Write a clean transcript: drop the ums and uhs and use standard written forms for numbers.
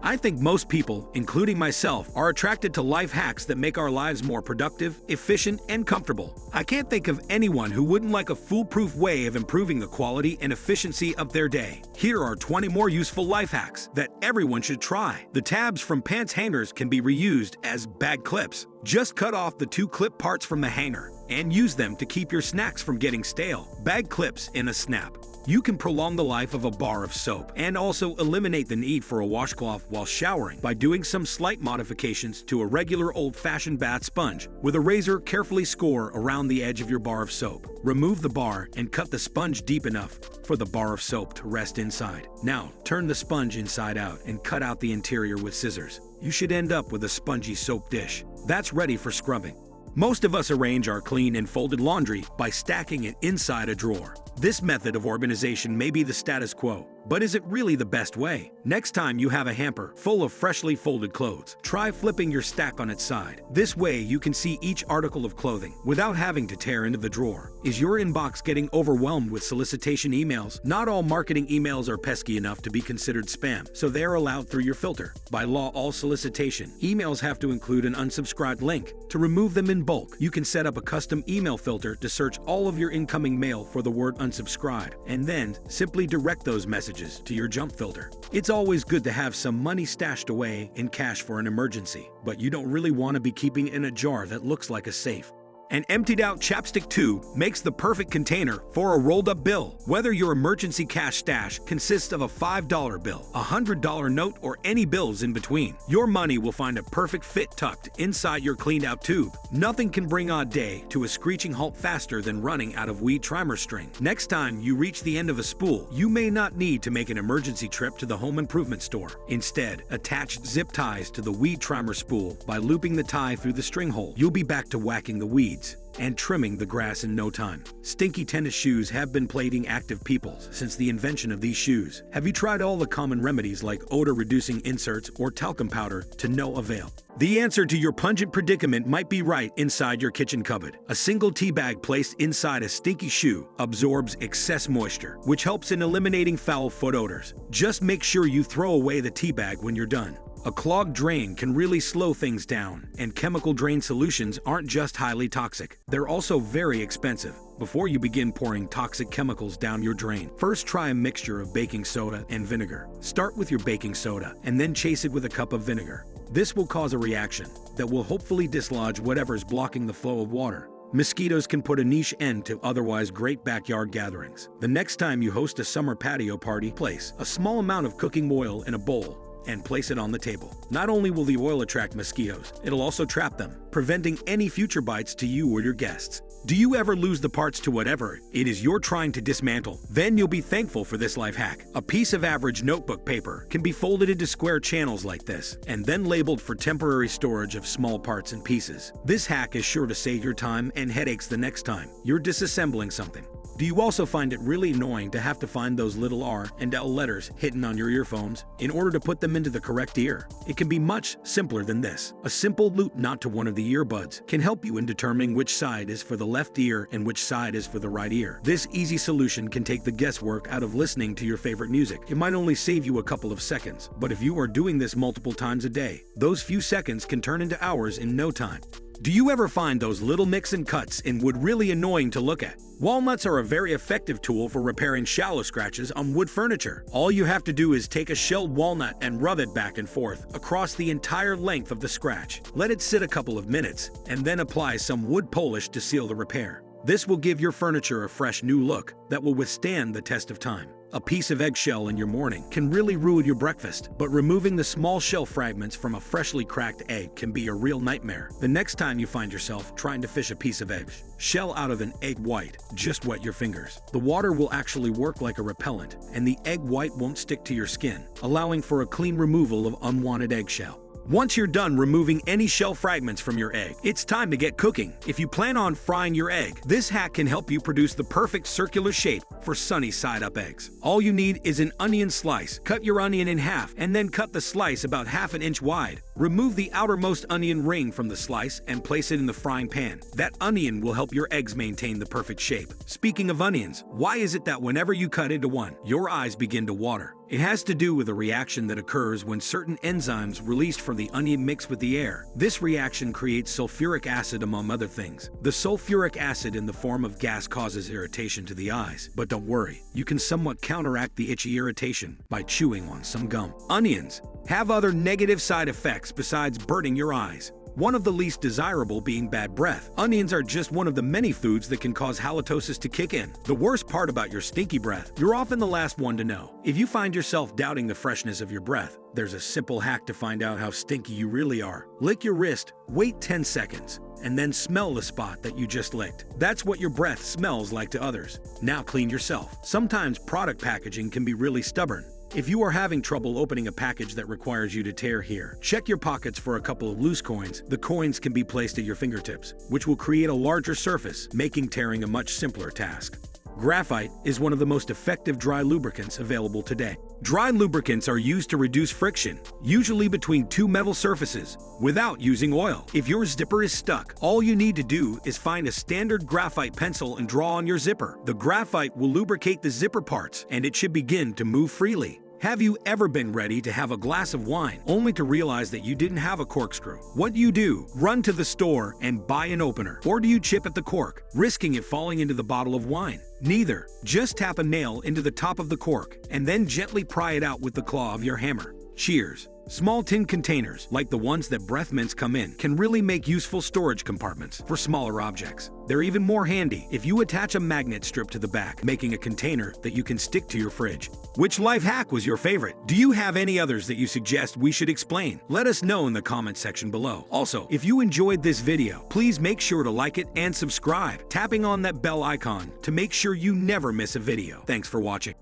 I think most people, including myself, are attracted to life hacks that make our lives more productive, efficient, and comfortable. I can't think of anyone who wouldn't like a foolproof way of improving the quality and efficiency of their day. Here are 20 more useful life hacks that everyone should try. The tabs from pants hangers can be reused as bag clips. Just cut off the 2 clip parts from the hanger and use them to keep your snacks from getting stale. Bag clips in a snap. You can prolong the life of a bar of soap and also eliminate the need for a washcloth while showering by doing some slight modifications to a regular old-fashioned bath sponge. With a razor, carefully score around the edge of your bar of soap. Remove the bar and cut the sponge deep enough for the bar of soap to rest inside. Now, turn the sponge inside out and cut out the interior with scissors. You should end up with a spongy soap dish. That's ready for scrubbing. Most of us arrange our clean and folded laundry by stacking it inside a drawer. This method of organization may be the status quo, but is it really the best way? Next time you have a hamper full of freshly folded clothes, try flipping your stack on its side. This way you can see each article of clothing without having to tear into the drawer. Is your inbox getting overwhelmed with solicitation emails? Not all marketing emails are pesky enough to be considered spam, so they are allowed through your filter. By law, all solicitation emails have to include an unsubscribed link. To remove them in bulk, you can set up a custom email filter to search all of your incoming mail for the word unsubscribe, and then simply direct those messages to your junk filter. It's always good to have some money stashed away in cash for an emergency, but you don't really want to be keeping it in a jar that looks like a safe. An emptied-out chapstick tube makes the perfect container for a rolled-up bill. Whether your emergency cash stash consists of a $5 bill, a $100 note, or any bills in between, your money will find a perfect fit tucked inside your cleaned-out tube. Nothing can bring a day to a screeching halt faster than running out of weed trimmer string. Next time you reach the end of a spool, you may not need to make an emergency trip to the home improvement store. Instead, attach zip ties to the weed trimmer spool by looping the tie through the string hole. You'll be back to whacking the weeds and trimming the grass in no time. Stinky tennis shoes have been plaguing active people since the invention of these shoes. Have you tried all the common remedies like odor-reducing inserts or talcum powder to no avail? The answer to your pungent predicament might be right inside your kitchen cupboard. A single tea bag placed inside a stinky shoe absorbs excess moisture, which helps in eliminating foul foot odors. Just make sure you throw away the tea bag when you're done. A clogged drain can really slow things down, and chemical drain solutions aren't just highly toxic, they're also very expensive. Before you begin pouring toxic chemicals down your drain, first try a mixture of baking soda and vinegar. Start with your baking soda and then chase it with a cup of vinegar. This will cause a reaction that will hopefully dislodge whatever's blocking the flow of water. Mosquitoes can put a niche end to otherwise great backyard gatherings. The next time you host a summer patio party, place a small amount of cooking oil in a bowl and place it on the table. Not only will the oil attract mosquitoes, it'll also trap them, preventing any future bites to you or your guests. Do you ever lose the parts to whatever it is you're trying to dismantle? Then you'll be thankful for this life hack. A piece of average notebook paper can be folded into square channels like this, and then labeled for temporary storage of small parts and pieces. This hack is sure to save your time and headaches the next time you're disassembling something. Do you also find it really annoying to have to find those little R and L letters hidden on your earphones in order to put them into the correct ear? It can be much simpler than this. A simple loop knot to one of the earbuds can help you in determining which side is for the left ear and which side is for the right ear. This easy solution can take the guesswork out of listening to your favorite music. It might only save you a couple of seconds, but if you are doing this multiple times a day, those few seconds can turn into hours in no time. Do you ever find those little nicks and cuts in wood really annoying to look at? Walnuts are a very effective tool for repairing shallow scratches on wood furniture. All you have to do is take a shelled walnut and rub it back and forth across the entire length of the scratch. Let it sit a couple of minutes, and then apply some wood polish to seal the repair. This will give your furniture a fresh new look that will withstand the test of time. A piece of eggshell in your morning can really ruin your breakfast, but removing the small shell fragments from a freshly cracked egg can be a real nightmare. The next time you find yourself trying to fish a piece of egg shell out of an egg white, just wet your fingers. The water will actually work like a repellent, and the egg white won't stick to your skin, allowing for a clean removal of unwanted eggshell. Once you're done removing any shell fragments from your egg, it's time to get cooking. If you plan on frying your egg, this hack can help you produce the perfect circular shape for sunny side-up eggs. All you need is an onion slice. Cut your onion in half and then cut the slice about ½ an inch wide. Remove the outermost onion ring from the slice and place it in the frying pan. That onion will help your eggs maintain the perfect shape. Speaking of onions, why is it that whenever you cut into one, your eyes begin to water? It has to do with a reaction that occurs when certain enzymes released from the onion mix with the air. This reaction creates sulfuric acid among other things. The sulfuric acid in the form of gas causes irritation to the eyes. But don't worry, you can somewhat counteract the itchy irritation by chewing on some gum. Onions have other negative side effects besides burning your eyes. One of the least desirable being bad breath. Onions are just one of the many foods that can cause halitosis to kick in. The worst part about your stinky breath, you're often the last one to know. If you find yourself doubting the freshness of your breath, there's a simple hack to find out how stinky you really are. Lick your wrist, wait 10 seconds, and then smell the spot that you just licked. That's what your breath smells like to others. Now clean yourself. Sometimes product packaging can be really stubborn. If you are having trouble opening a package that requires you to tear here, check your pockets for a couple of loose coins. The coins can be placed at your fingertips, which will create a larger surface, making tearing a much simpler task. Graphite is one of the most effective dry lubricants available today. Dry lubricants are used to reduce friction, usually between two metal surfaces, without using oil. If your zipper is stuck, all you need to do is find a standard graphite pencil and draw on your zipper. The graphite will lubricate the zipper parts, and it should begin to move freely. Have you ever been ready to have a glass of wine, only to realize that you didn't have a corkscrew? What do? Run to the store and buy an opener. Or do you chip at the cork, risking it falling into the bottle of wine? Neither. Just tap a nail into the top of the cork, and then gently pry it out with the claw of your hammer. Cheers. Small tin containers, like the ones that breath mints come in, can really make useful storage compartments for smaller objects. They're even more handy if you attach a magnet strip to the back, making a container that you can stick to your fridge. Which life hack was your favorite? Do you have any others that you suggest we should explain? Let us know in the comment section below. Also, if you enjoyed this video, please make sure to like it and subscribe, tapping on that bell icon to make sure you never miss a video. Thanks for watching.